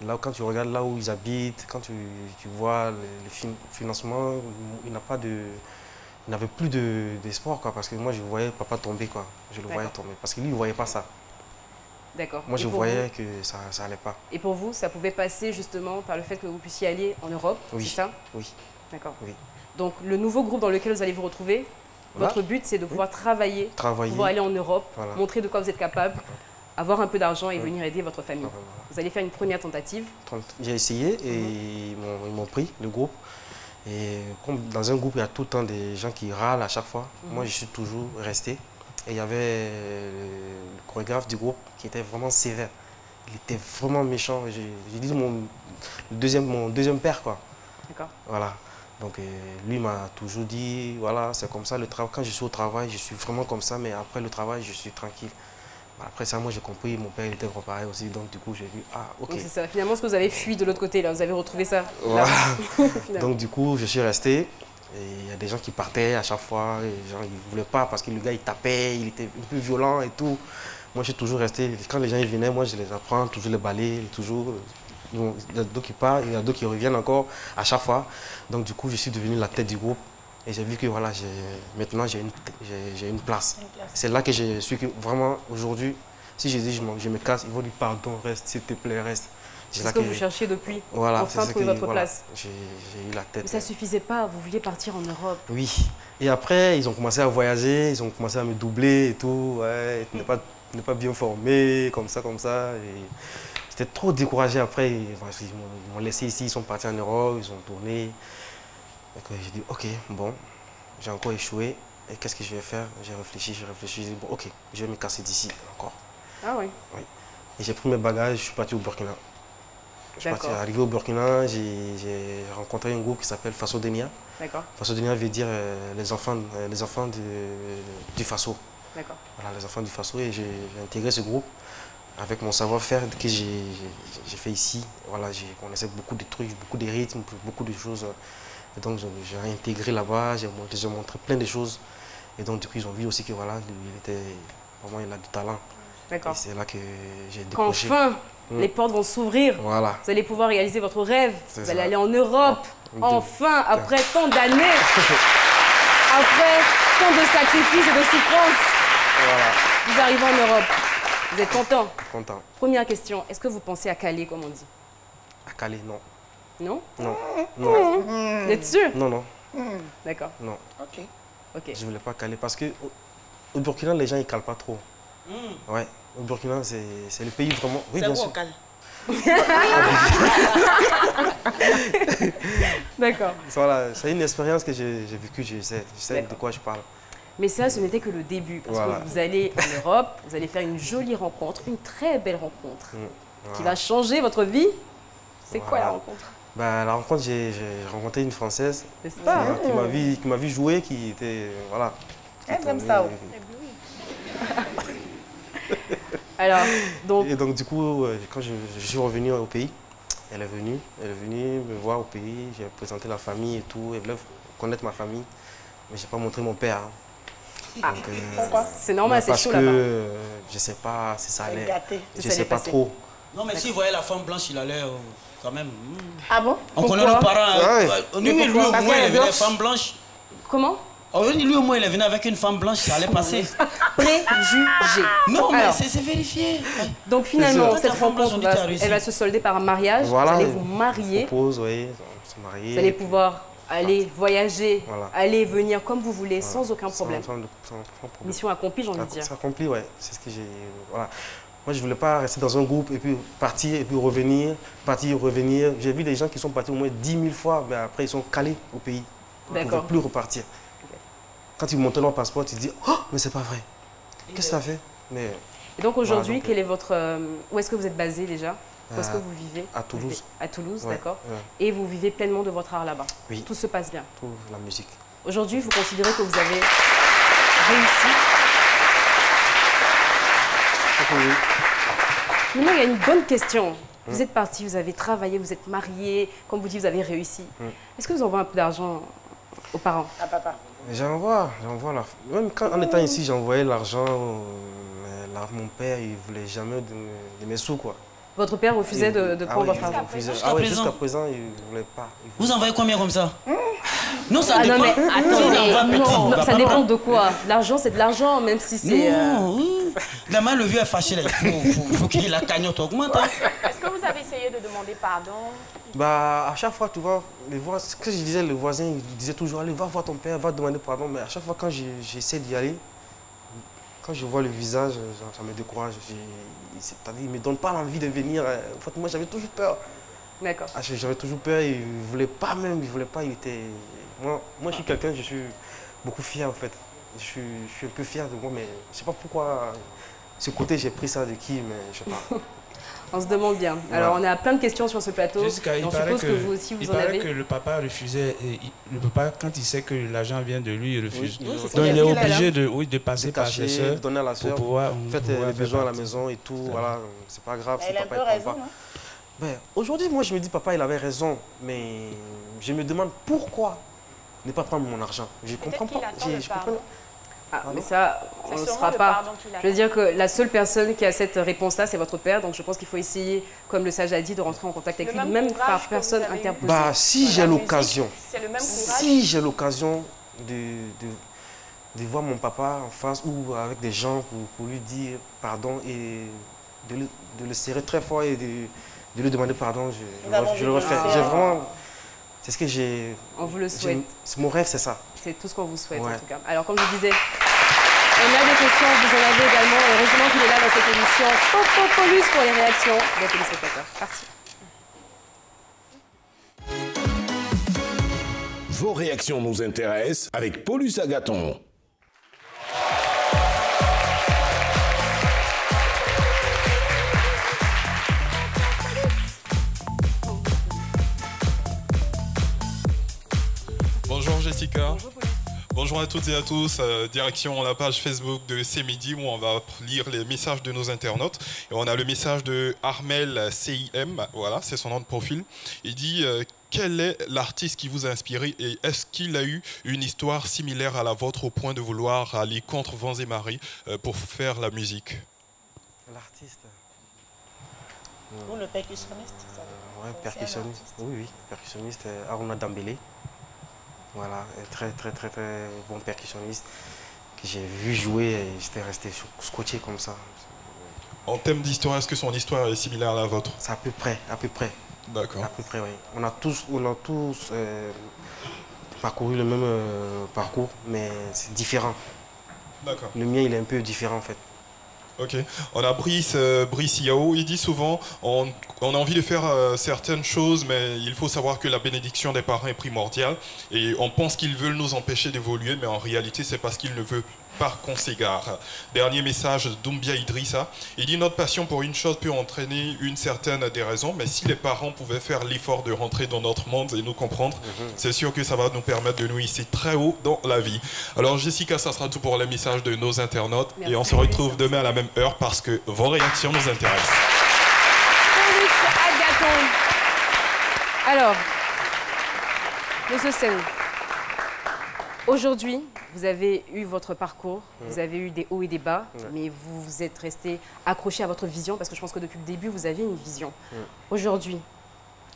là, quand tu regardes là où ils habitent, quand tu vois les financements, il n'avait plus d'espoir, quoi. Parce que moi, je voyais papa tomber, quoi. Je le voyais tomber. Parce que lui, il ne voyait pas ça. D'accord. Moi, je voyais que ça n'allait pas. Et pour vous, ça pouvait passer justement par le fait que vous puissiez aller en Europe, c'est ça? Oui. D'accord. Oui. Donc, le nouveau groupe dans lequel vous allez vous retrouver, votre but, c'est de pouvoir travailler, pouvoir aller en Europe, montrer de quoi vous êtes capable, avoir un peu d'argent et venir aider votre famille. Vous allez faire une première tentative. J'ai essayé et ils m'ont pris, le groupe. Et comme dans un groupe, il y a tout le temps des gens qui râlent à chaque fois. Moi, je suis toujours resté. Et il y avait le chorégraphe du groupe qui était vraiment sévère. Il était vraiment méchant. J'ai dit mon deuxième père, quoi. D'accord. Voilà. Donc lui m'a toujours dit, voilà, c'est comme ça le travail. Quand je suis au travail, je suis vraiment comme ça, mais après le travail, je suis tranquille. Après ça, moi j'ai compris, mon père était pareil aussi, donc du coup j'ai vu, ah ok. C'est ça, finalement ce que vous avez fui de l'autre côté, là, vous avez retrouvé ça. Voilà. Donc du coup, je suis resté, et il y a des gens qui partaient à chaque fois, et les gens ils ne voulaient pas parce que le gars il tapait, il était un peu violent et tout. Moi je suis toujours resté, quand les gens ils venaient, moi je les apprends, toujours les balayer, toujours. Il y a d'autres qui partent, il y a d'autres qui reviennent encore à chaque fois. Donc du coup, je suis devenu la tête du groupe. Et j'ai vu que voilà, maintenant j'ai une place. C'est là que je suis que vraiment aujourd'hui, si je dis je me casse, ils vont dire pardon, reste, s'il te plaît, reste. C'est ce que vous cherchiez depuis, voilà, enfin trouver votre place. J'ai eu la tête. Mais ça ne suffisait pas, vous vouliez partir en Europe. Oui. Et après, ils ont commencé à voyager, ils ont commencé à me doubler et tout. Ouais, tu n'es pas bien formé, comme ça. Et j'étais trop découragé après. Ils m'ont laissé ici, ils sont partis en Europe, ils ont tourné. J'ai dit, ok, bon, j'ai encore échoué. Et qu'est-ce que je vais faire? J'ai réfléchi, j'ai dit, bon, ok, je vais me casser d'ici encore. Ah oui? Oui. Et j'ai pris mes bagages, je suis parti au Burkina. Je suis arrivé au Burkina, j'ai rencontré un groupe qui s'appelle Faso Denia. D'accord. Faso Denia veut dire les enfants du Faso. D'accord. Voilà, les enfants du Faso. Et j'ai intégré ce groupe avec mon savoir-faire que j'ai fait ici. Voilà, j'ai connaissais beaucoup de trucs, beaucoup de rythmes, beaucoup de choses. Et donc j'ai intégré là-bas, j'ai montré plein de choses. Et donc du coup ils ont vu aussi que voilà, il a du talent. D'accord. Et c'est là que j'ai décroché. Qu'enfin, les portes vont s'ouvrir. Voilà. Vous allez pouvoir réaliser votre rêve. Vous allez aller en Europe. Enfin, après tant d'années. Après tant de sacrifices et de souffrances. Voilà. Vous arrivez en Europe. Vous êtes content? Content. Première question, est-ce que vous pensez à Calais, comme on dit? À Calais, non. Non? Non. Non. Vous êtes sûr? Non, non. D'accord. Non. Ok. Je ne voulais pas caler parce que au Burkina, les gens ne calent pas trop. Ouais. Au Burkina, c'est le pays vraiment... Oui, c'est où on cale? D'accord. Voilà, c'est une expérience que j'ai vécue, je sais de quoi je parle. Mais ça, ce n'était que le début, parce que vous allez en Europe, vous allez faire une jolie rencontre, une très belle rencontre, qui va changer votre vie. C'est quoi la rencontre? La rencontre, j'ai rencontré une Française qui m'a vu jouer, qui était... Voilà. Elle aime ça. Alors, Et donc, du coup, quand je suis revenu au pays, elle est venue me voir au pays, j'ai présenté la famille et tout, elle voulait connaître ma famille, mais je n'ai pas montré mon père. Pourquoi? C'est normal, c'est chaud là-bas. Parce que je ne sais pas si ça allait, je ne sais pas trop. Non, mais s'il voyait la femme blanche, il allait quand même... Ah bon? On connaît nos parents. Lui, au moins, il avait une femme blanche. Comment? Lui, au moins, il est venu avec une femme blanche, ça allait passer. Préjugé. Non, mais c'est vérifié. Donc finalement, cette rencontre, elle va se solder par un mariage. Vous allez vous marier. Vous allez pouvoir aller voyager, aller venir comme vous voulez, sans aucun problème. Sans problème. Mission accomplie, j'ai envie de dire. C'est accompli, ouais. C'est ce que j'ai... Voilà. Moi, je ne voulais pas rester dans un groupe et puis partir et puis revenir, partir, revenir. J'ai vu des gens qui sont partis au moins 10 000 fois, mais après, ils sont calés au pays. Ils ne veulent plus repartir. Quand ils montent leur passeport, tu te dis « Oh, mais c'est pas vrai. Qu'est-ce que ça fait ?» Et donc aujourd'hui, quel est votre... où est-ce que vous êtes basé déjà? Où est-ce que vous vivez? À Toulouse. À Toulouse, d'accord. Et vous vivez pleinement de votre art là-bas? Oui. Tout se passe bien? Tout, la musique. Aujourd'hui, vous considérez que vous avez réussi? Maintenant, il y a une bonne question. Vous êtes parti, vous avez travaillé, vous êtes marié, comme vous dites, vous avez réussi. Est-ce que vous envoyez un peu d'argent aux parents? À papa. J'envoie. Même en étant ici, j'envoyais l'argent. Mon père, il ne voulait jamais de mes sous, quoi. Votre père refusait de prendre votre argent? Jusqu'à présent, il ne voulait pas. Vous envoyez combien comme ça? Non, ça dépend. Non, mais attendez, ça dépend de quoi? L'argent, c'est de l'argent, même si c'est... Non, le vieux est fâché, là. Il faut que la cagnotte augmente. Est-ce que vous avez essayé de demander pardon? À chaque fois, tu vois, ce que je disais, le voisin, il disait toujours, allez, va voir ton père, va demander pardon. Mais à chaque fois, quand j'essaie d'y aller, quand je vois le visage, ça me décourage. C'est-à-dire, il ne me donne pas l'envie de venir. En fait, moi, j'avais toujours peur. D'accord. J'avais toujours peur, il ne voulait pas même, il voulait pas, il était... Moi, je suis quelqu'un, je suis beaucoup fier, en fait. Je suis un peu fier de moi, mais je ne sais pas pourquoi, ce côté, j'ai pris ça de qui, mais je ne sais pas. On se demande bien. Alors, on a plein de questions sur ce plateau. Jessica, on suppose que vous aussi, vous en avez. Il paraît que le papa refusait. Le papa, quand il sait que l'argent vient de lui, il refuse. Oui, donc, il est obligé de passer par ses soeurs donner à la soeur, pour pouvoir... Faites les besoins à la maison et tout. Voilà, c'est pas grave si papa ne prend pas. Aujourd'hui, moi, je me dis, papa, il avait raison. Mais je me demande pourquoi ne pas prendre mon argent. Je ne comprends pas. Mais ça, on ne sera pas. Je veux dire que la seule personne qui a cette réponse-là, c'est votre père. Donc je pense qu'il faut essayer, comme le sage a dit, de rentrer en contact avec lui, même par personne interposée. Si j'ai l'occasion, de voir mon papa en face ou avec des gens pour lui dire pardon et de le serrer très fort et de lui demander pardon, je le refais. J'ai vraiment... C'est ce que j'ai... On vous le souhaite. Mon rêve, c'est ça. C'est tout ce qu'on vous souhaite, en tout cas. Alors, comme je disais, on a des questions, vous en avez également. Heureusement qu'il est là dans cette émission. Paulus pour les réactions des téléspectateurs. Merci. Vos réactions nous intéressent avec Paulus Agathon. Bonjour Jessica. Bonjour à toutes et à tous. Direction la page Facebook de C'est Midi où on va lire les messages de nos internautes. Et on a le message de Armel CIM. Voilà, c'est son nom de profil. Il dit quel est l'artiste qui vous a inspiré et est-ce qu'il a eu une histoire similaire à la vôtre au point de vouloir aller contre vents et marées pour faire la musique? L'artiste. Ou le percussionniste. Oui, percussionniste. Oui, percussionniste Aruna Dambélé. Voilà, un très bon percussionniste que j'ai vu jouer et j'étais resté scotché comme ça. En termes d'histoire, est-ce que son histoire est similaire à la vôtre? C'est à peu près. D'accord. À peu près, oui. On a tous parcouru le même parcours, mais c'est différent. D'accord. Le mien, il est un peu différent en fait. Ok. On a Brice Yao, il dit souvent on a envie de faire certaines choses, mais il faut savoir que la bénédiction des parents est primordiale. Et on pense qu'ils veulent nous empêcher d'évoluer, mais en réalité, c'est parce qu'ils ne veulent pas qu'on s'égare. Dernier message d'Oumbia Idrissa. Il dit notre passion pour une chose peut entraîner une certaine déraison, mais si les parents pouvaient faire l'effort de rentrer dans notre monde et nous comprendre, c'est sûr que ça va nous permettre de nous hisser très haut dans la vie. Alors Jessica, ça sera tout pour les messages de nos internautes. Merci. Et on se retrouve demain à la même heure parce que vos réactions nous intéressent. Alors, Monsieur Sen, aujourd'hui, vous avez eu votre parcours, vous avez eu des hauts et des bas, mais vous vous êtes resté accroché à votre vision parce que je pense que depuis le début, vous aviez une vision. Aujourd'hui,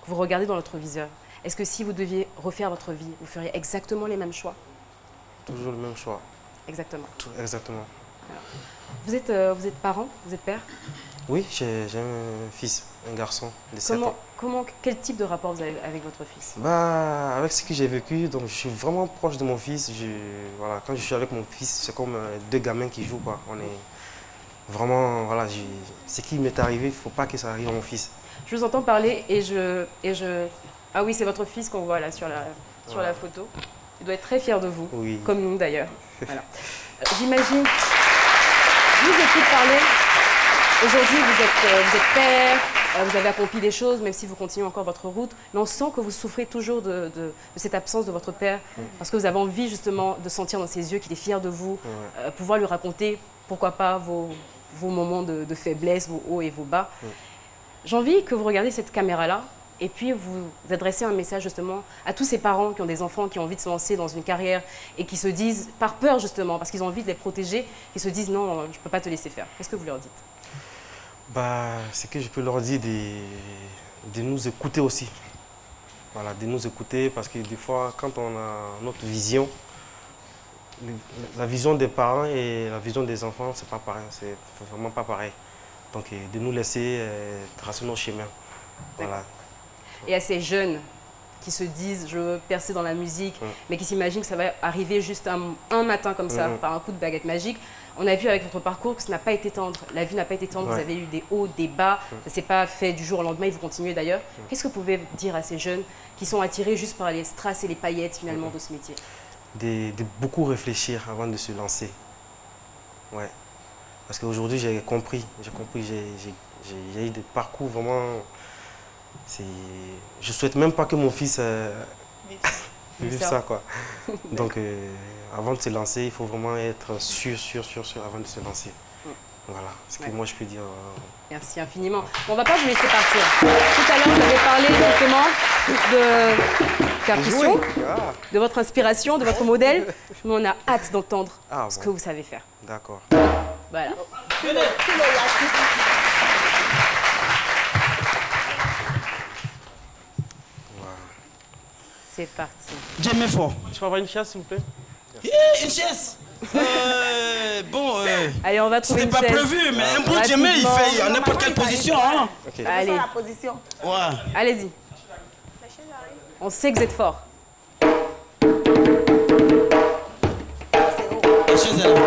vous regardez dans votre viseur, est-ce que si vous deviez refaire votre vie, vous feriez exactement les mêmes choix? Toujours le même choix. Exactement. Exactement. Alors, vous êtes parent, vous êtes père? Oui, j'ai un fils, un garçon de 7 ans. Quel type de rapport vous avez avec votre fils? Avec ce que j'ai vécu, donc je suis vraiment proche de mon fils. Voilà, quand je suis avec mon fils, c'est comme deux gamins qui jouent, quoi. On est vraiment, voilà, ce qui m'est arrivé, il ne faut pas que ça arrive à mon fils. Je vous entends parler Ah oui, c'est votre fils qu'on voit là sur la photo. Il doit être très fier de vous, comme nous d'ailleurs. Voilà. J'imagine, je vous écoute parler. Aujourd'hui, vous êtes père, vous avez accompli des choses, même si vous continuez encore votre route, mais on sent que vous souffrez toujours de cette absence de votre père, parce que vous avez envie justement de sentir dans ses yeux qu'il est fier de vous, pouvoir lui raconter, pourquoi pas, vos moments de faiblesse, vos hauts et vos bas. J'ai envie que vous regardiez cette caméra-là, et puis vous adressez un message justement à tous ces parents qui ont des enfants, qui ont envie de se lancer dans une carrière, et qui se disent, par peur justement, parce qu'ils ont envie de les protéger, qui se disent non, je ne peux pas te laisser faire. Qu'est-ce que vous leur dites? C'est que je peux leur dire de nous écouter aussi. Voilà, de nous écouter parce que des fois, quand on a notre vision, la vision des parents et la vision des enfants, c'est pas pareil, c'est vraiment pas pareil. Donc, de nous laisser tracer nos chemins. Voilà. Et à ces jeunes qui se disent je veux percer dans la musique, mais qui s'imaginent que ça va arriver juste un matin comme ça, par un coup de baguette magique. On a vu avec votre parcours que ça n'a pas été tendre. La vie n'a pas été tendre, vous avez eu des hauts, des bas. Ça ne s'est pas fait du jour au lendemain et vous continuez d'ailleurs. Qu'est-ce que vous pouvez dire à ces jeunes qui sont attirés juste par les strass et les paillettes finalement de ce métier? De beaucoup réfléchir avant de se lancer. Ouais. Parce qu'aujourd'hui, j'ai compris, j'ai eu des parcours vraiment... Je ne souhaite même pas que mon fils vive ça, quoi. Donc, avant de se lancer, il faut vraiment être sûr avant de se lancer. Voilà, ce que moi je peux dire. Merci infiniment. Bon, on ne va pas vous laisser partir. Tout à l'heure, vous avez parlé justement de percussion, de votre inspiration, de votre modèle. Mais on a hâte d'entendre ce que vous savez faire. D'accord. Voilà. C'est parti. J'aime fort. Je peux avoir une chaise, s'il vous plaît? Une chaise. Allez, on va trouver une chaise. C'était pas prévu, mais un bon Djemé, il fait à n'importe quelle position. Hein. Allez. La position. Ouais. Allez-y. On sait que vous êtes fort. La chaise est là.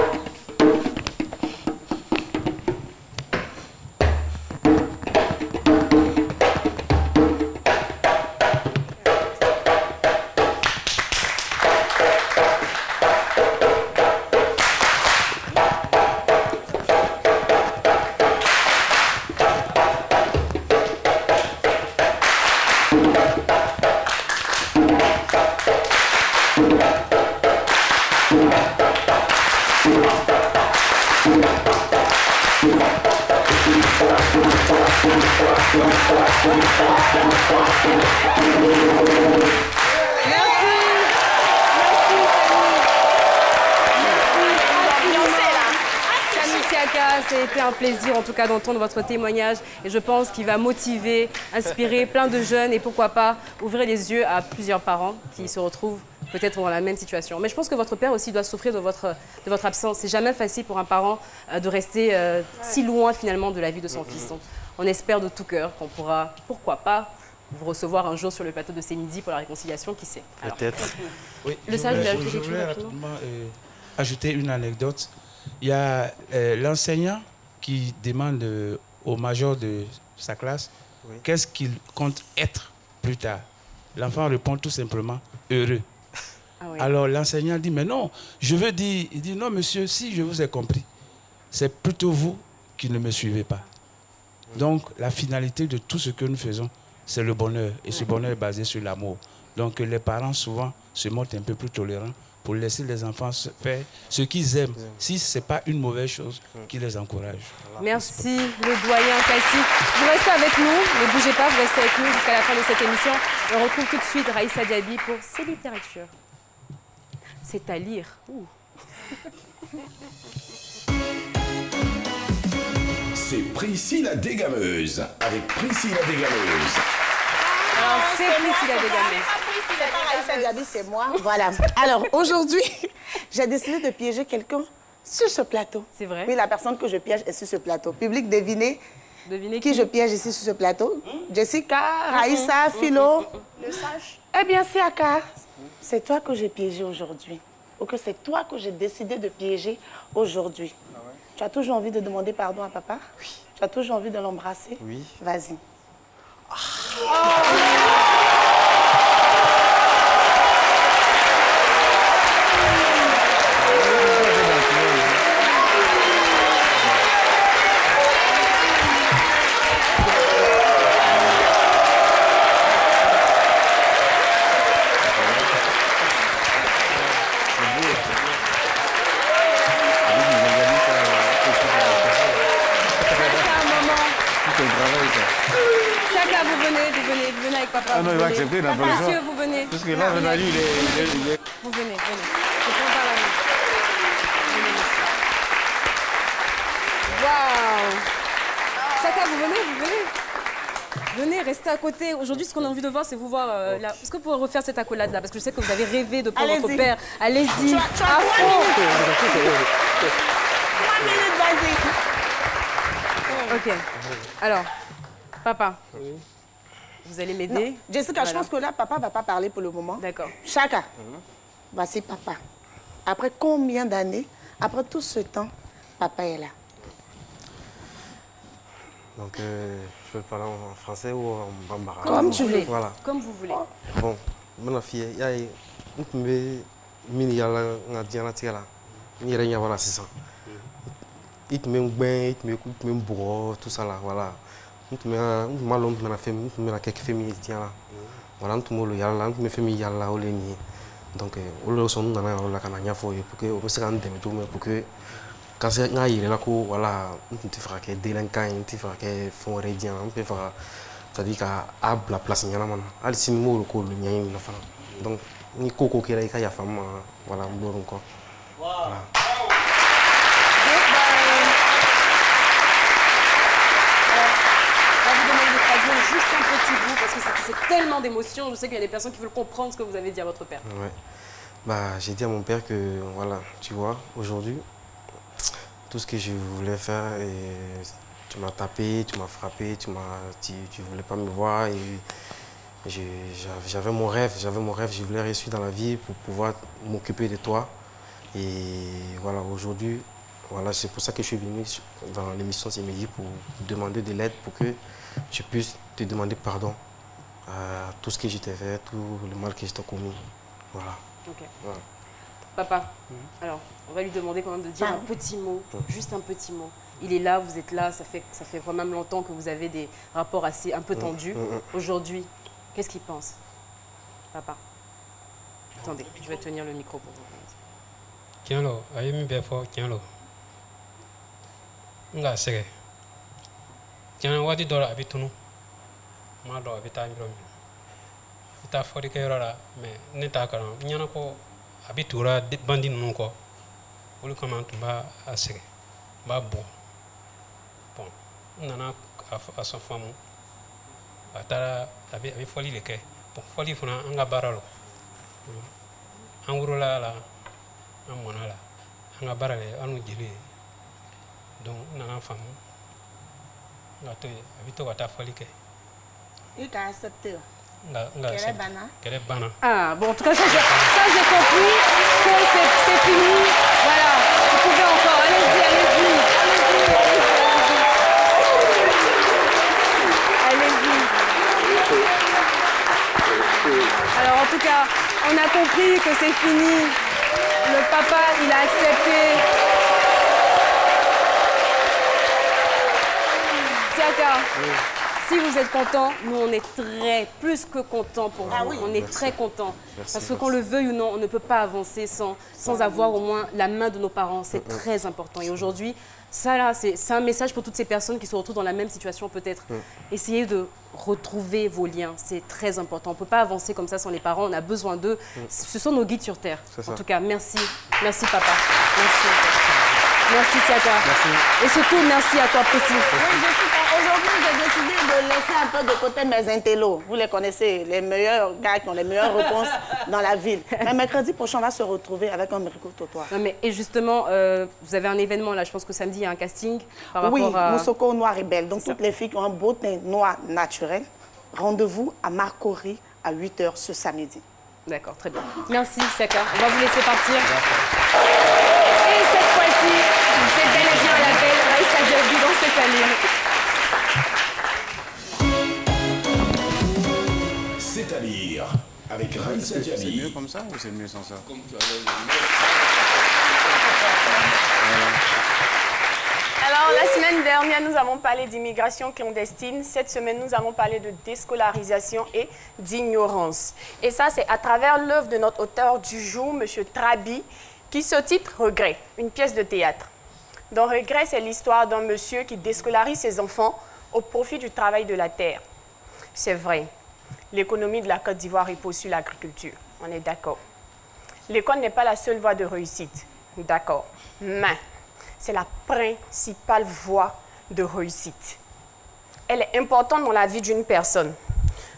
C'était un plaisir en tout cas d'entendre votre témoignage et je pense qu'il va motiver, inspirer plein de jeunes et pourquoi pas ouvrir les yeux à plusieurs parents qui se retrouvent peut-être dans la même situation. Mais je pense que votre père aussi doit souffrir de votre absence. C'est jamais facile pour un parent de rester si loin finalement de la vie de son fils. Donc, on espère de tout cœur qu'on pourra, pourquoi pas, vous recevoir un jour sur le plateau de C'est Midi pour la réconciliation, qui sait. Peut-être. Oui, le sage, je voulais rapidement ajouter une anecdote. Il y a l'enseignant qui demande au major de sa classe qu'est-ce qu'il compte être plus tard. L'enfant répond tout simplement heureux. Ah oui. Alors l'enseignant dit mais non, je veux dire, il dit non monsieur, si je vous ai compris, c'est plutôt vous qui ne me suivez pas. Donc la finalité de tout ce que nous faisons, c'est le bonheur. Et ce bonheur est basé sur l'amour. Donc les parents souvent se montrent un peu plus tolérants pour laisser les enfants faire ce qu'ils aiment. Si ce n'est pas une mauvaise chose, qui les encourage. Merci, le doyen Kassi. Vous restez avec nous, ne bougez pas, vous restez avec nous jusqu'à la fin de cette émission. On retrouve tout de suite Raïssa Diaby pour C'est littérature. C'est à lire. Ouh. C'est Priscille la dégameuse, avec Priscille la dégameuse. Alors, c'est Priscille la dégameuse. C'est pas Raïssa Diaby, c'est moi. Voilà. Alors, aujourd'hui, j'ai décidé de piéger quelqu'un sur ce plateau. C'est vrai? Oui, la personne que je piège est sur ce plateau. Public, devinez qui je piège ici sur ce plateau. Jessica, Raïssa, Philo. Le sage. Eh bien, Siaka, c'est toi que j'ai piégé aujourd'hui. Ou que c'est toi que j'ai décidé de piéger aujourd'hui. Tu as toujours envie de demander pardon à papa? Oui. Tu as toujours envie de l'embrasser? Oui. Vas-y. Vous venez avec papa. Ah non, il va accepter, il n'a pas le choix. Monsieur, vous venez. Parce que là, Venali, il est... Vous venez, venez. Je prends par la main. Waouh! Saka, vous venez. Venez, restez à côté. Aujourd'hui, ce qu'on a envie de voir, c'est vous voir là. Est-ce que vous pouvez refaire cette accolade-là? Parce que je sais que vous avez rêvé de prendre votre père. Allez-y. À fond. 3 minutes, vas-y. Ok. Alors, papa. Vous allez m'aider? Jessica, je pense que là, papa ne va pas parler pour le moment. D'accord. Chaka, voici papa. Après combien d'années, après tout ce temps, papa est là? Donc, je peux parler en français ou en bambara? Comme tu veux. Voilà. Comme vous voulez. Bon, ma fille, il y a une mini-yala, voilà, c'est ça. Il te met un bain, il te met un bourreau, tout ça là, voilà. Nous avons quelques familles là. Voilà, nous avons des familles là. Donc, nous sommes dans la canania pour que nous puissions pour que quand c'est là, voilà, nous faisons des délinquants, nous faisons des fonds rédiens, nous faisons c'est-à-dire qu'à la place, nous avons des signaux locaux. Donc, nous avons des gens qui ont femme, voilà, nous avons encore. Juste un petit bout, parce que c'est tellement d'émotions. Je sais qu'il y a des personnes qui veulent comprendre ce que vous avez dit à votre père. Ouais. Bah, j'ai dit à mon père que, voilà, tu vois, aujourd'hui, tout ce que je voulais faire, et tu m'as tapé, tu m'as frappé, tu ne voulais pas me voir. Et j'avais mon rêve, je voulais réussir dans la vie pour pouvoir m'occuper de toi. Et voilà, aujourd'hui, voilà, c'est pour ça que je suis venu dans l'émission C'est Midi pour demander de l'aide pour que je puisse te demander pardon à tout ce que je t'ai fait, tout le mal que je t'ai commis. Voilà. Ok. Voilà. Papa, alors, on va lui demander quand même de dire un petit mot, juste un petit mot. Il est là, vous êtes là, ça fait quand même longtemps que vous avez des rapports un peu tendus. Aujourd'hui, qu'est-ce qu'il pense? Papa. Attendez, je vais tenir le micro pour vous. Tiens là, aïe, bien fort, tiens là. Nga sege. Tiens, wadi dola abitunu. Ma do abita ngrom. Ita fori ke rara, mais neta karam. Nyana ko abitura bandi nunu ko. Olu comment ba asege. Ba bon. Bon. Nana a son femme. Atara abi foli leke. Bon, foli funa anga baralo. Angurula la amonala. Anga barale anu jeli. Donc, nana femme. Il t'a accepté. Quel est bana? Ah, bon, en tout cas, ça j'ai compris que c'est fini. Voilà, vous pouvez encore. Allez-y, allez-y. Alors en tout cas, on a compris que c'est fini. Le papa, il a accepté. Siaka, si vous êtes content, nous on est plus que contents pour vous. On est très contents. Parce que qu'on le veuille ou non, on ne peut pas avancer sans avoir au moins la main de nos parents. C'est très important. Et aujourd'hui, ça là, c'est un message pour toutes ces personnes qui se retrouvent dans la même situation peut-être. Essayez de retrouver vos liens, c'est très important. On ne peut pas avancer comme ça sans les parents, on a besoin d'eux. Ce sont nos guides sur terre. En tout cas, merci. Merci papa. Merci. Merci Siaka. Et surtout, merci à toi, Précis. Aujourd'hui, j'ai décidé de laisser un peu de côté mes intellos. Vous les connaissez, les meilleurs gars qui ont les meilleures réponses dans la ville. Mais mercredi prochain, on va se retrouver avec un micro-trottoir. Et justement, vous avez un événement là, je pense que samedi, il y a un casting par rapport à... Oui, Moussoko Noir et Belle. Donc, toutes les filles qui ont un beau teint noir naturel, rendez-vous à Marcory à 8 h ce samedi. D'accord, très bien. Merci, Siaka. On va vous laisser partir. Et cette fois-ci, c'est bel et bien la belle Raïssa Diaby dans ce calibre. C'est à lire avec Raïssa Diaby. C'est mieux comme ça ou c'est mieux sans ça? Comme tu Alors, la semaine dernière, nous avons parlé d'immigration clandestine. Cette semaine, nous avons parlé de déscolarisation et d'ignorance. Et ça, c'est à travers l'œuvre de notre auteur du jour, M. Trabi, qui se titre « Regret », une pièce de théâtre. Dans « Regret », c'est l'histoire d'un monsieur qui déscolarise ses enfants au profit du travail de la terre. C'est vrai, l'économie de la Côte d'Ivoire repose sur l'agriculture, on est d'accord. L'école n'est pas la seule voie de réussite, d'accord, mais c'est la principale voie de réussite. Elle est importante dans la vie d'une personne.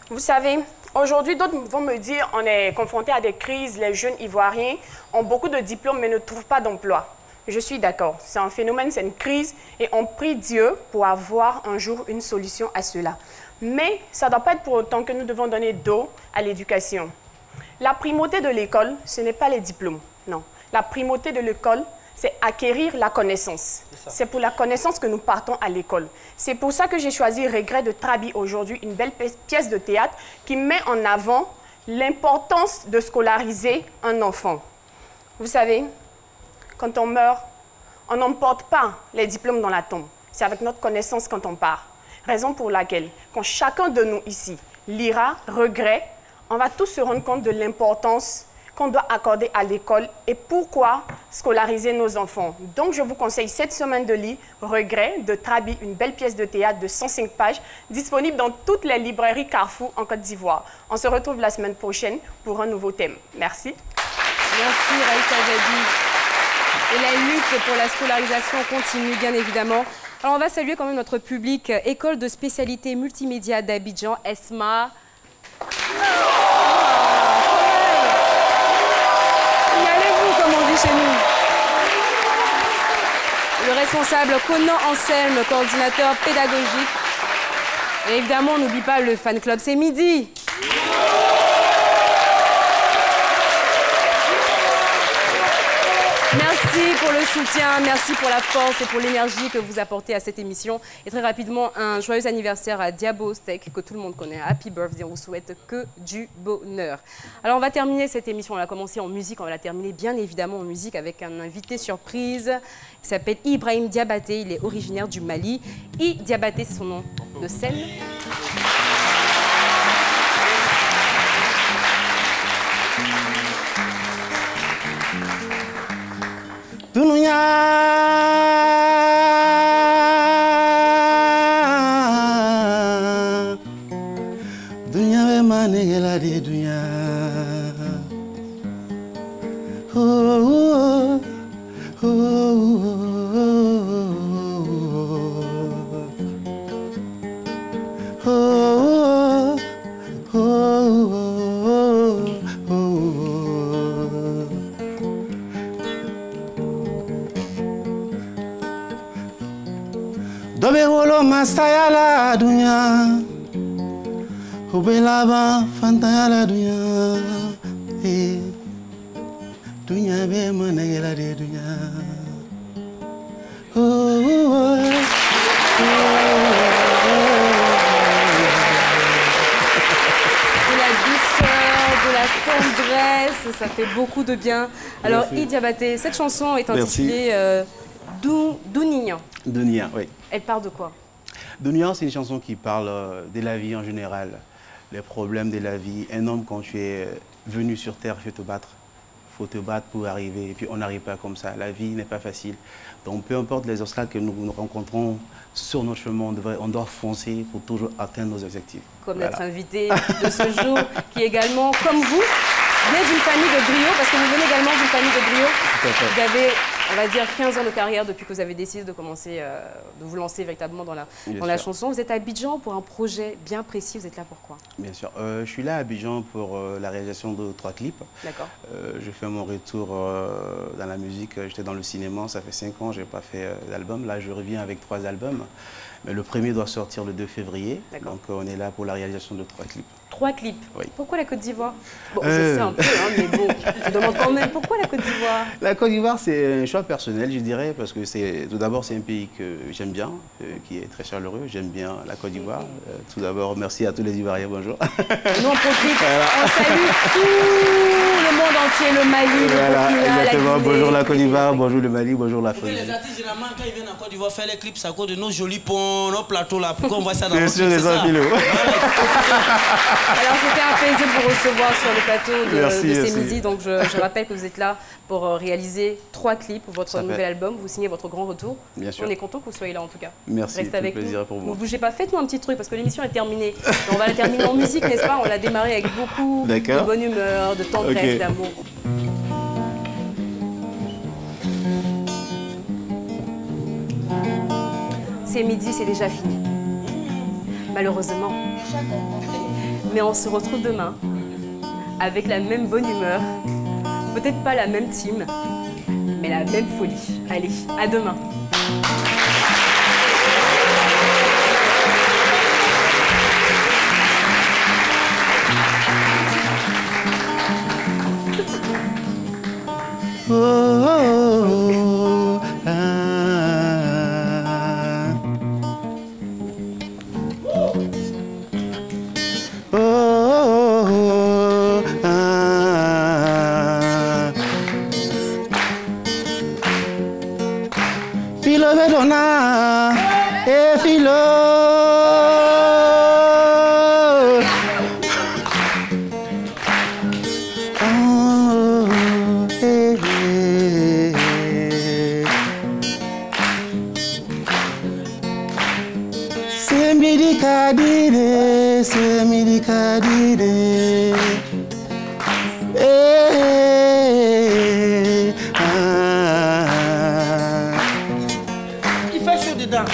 Vous savez, aujourd'hui, d'autres vont me dire on est confronté à des crises, les jeunes Ivoiriens ont beaucoup de diplômes mais ne trouvent pas d'emploi. Je suis d'accord, c'est un phénomène, c'est une crise et on prie Dieu pour avoir un jour une solution à cela. Mais ça ne doit pas être pour autant que nous devons donner dos à l'éducation. La primauté de l'école, ce n'est pas les diplômes, non. La primauté de l'école, c'est acquérir la connaissance. C'est pour la connaissance que nous partons à l'école. C'est pour ça que j'ai choisi Regret de Trabi aujourd'hui, une belle pièce de théâtre qui met en avant l'importance de scolariser un enfant. Vous savez, quand on meurt, on n'emporte pas les diplômes dans la tombe. C'est avec notre connaissance quand on part. Raison pour laquelle, quand chacun de nous ici lira Regret, on va tous se rendre compte de l'importance qu'on doit accorder à l'école et pourquoi scolariser nos enfants. Donc, je vous conseille cette semaine de lire Regret de Trabi, une belle pièce de théâtre de 105 pages, disponible dans toutes les librairies Carrefour en Côte d'Ivoire. On se retrouve la semaine prochaine pour un nouveau thème. Merci. Merci Raïssa Diaby. Et la lutte pour la scolarisation continue, bien évidemment. Alors, on va saluer quand même notre public. École de spécialité multimédia d'Abidjan, ESMA. Signalez-vous, comme on dit chez nous. Le responsable Conan Anselme, coordinateur pédagogique. Et évidemment, on n'oublie pas le fan club, c'est midi. Merci pour le soutien, merci pour la force et pour l'énergie que vous apportez à cette émission. Et très rapidement, un joyeux anniversaire à Diabo Steak, que tout le monde connaît. Happy birthday, on vous souhaite que du bonheur. Alors, on va terminer cette émission. On a commencé en musique, on va la terminer bien évidemment en musique avec un invité surprise. Il s'appelle Ibrahim Diabaté, il est originaire du Mali. Diabaté, c'est son nom de scène. Dunia Dunia be manegela de dunia oh oh oh oh Dobe wolo masaya la dunya Ubelaba fantaya la dunya Dunya be manegela de dunya La douceur, tendresse, ça fait beaucoup de bien. Alors, Idiabaté, cette chanson est intitulée Dounian. Dounian, oui. Elle parle de quoi? Dounian, c'est une chanson qui parle de la vie en général, les problèmes de la vie. Un homme, quand tu es venu sur Terre, il faut te battre. Il faut te battre pour arriver. Et puis, on n'arrive pas comme ça. La vie n'est pas facile. Donc, peu importe les obstacles que nous rencontrons sur notre chemin, on doit foncer pour toujours atteindre nos objectifs. Comme notre invité de ce jour, qui est également, comme vous, vient d'une famille de griots, parce que vous venez également d'une famille de griots. Vous avez, on va dire, 15 ans de carrière depuis que vous avez décidé de commencer, de vous lancer véritablement dans la chanson. Vous êtes à Abidjan pour un projet bien précis. Vous êtes là pour quoi? Bien sûr. Je suis là à Abidjan pour la réalisation de 3 clips. D'accord. Je fais mon retour dans la musique. J'étais dans le cinéma, ça fait 5 ans, je n'ai pas fait d'album. Là, je reviens avec 3 albums. Mais le premier doit sortir le 2 février. Donc, on est là pour la réalisation de 3 clips. 3 clips. Oui. Pourquoi la Côte d'Ivoire? Bon, je sais un peu, hein, mais bon, je demande quand même, pourquoi la Côte d'Ivoire? La Côte d'Ivoire, c'est un choix personnel, je dirais, parce que tout d'abord, c'est un pays que j'aime bien, qui est très chaleureux. J'aime bien la Côte d'Ivoire. Tout d'abord, merci à tous les Ivoiriens, bonjour. Nous, on profite, on salue tout le monde entier, le Mali, le Burkina, la Guinée. Bonjour la Côte d'Ivoire, bonjour le Mali, bonjour l'Afrique. Les artistes, généralement, quand ils viennent en Côte d'Ivoire faire les clips, c'est à cause de nos jolis ponts, nos plateaux là. Pourquoi on voit ça dans Bien sûr, les enfilés. Alors, c'était un plaisir de vous recevoir sur le plateau de C'est Midi. Donc, je rappelle que vous êtes là pour réaliser 3 clips pour votre nouvel album. Vous signez votre grand retour. Bien sûr. On est content que vous soyez là, en tout cas. Merci, restez avec plaisir nous. pour moi. Ne bougez pas, faites-nous un petit truc, parce que l'émission est terminée. On va la terminer en musique, n'est-ce pas? On l'a démarré avec beaucoup de bonne humeur, de tendresse, d'amour. C'est midi, c'est déjà fini. Malheureusement. Mais on se retrouve demain avec la même bonne humeur. Peut-être pas la même team, mais la même folie. Allez, à demain. Filo vedona, filo. Semidi kadire, semidi kadire. Il fait chaud dedans.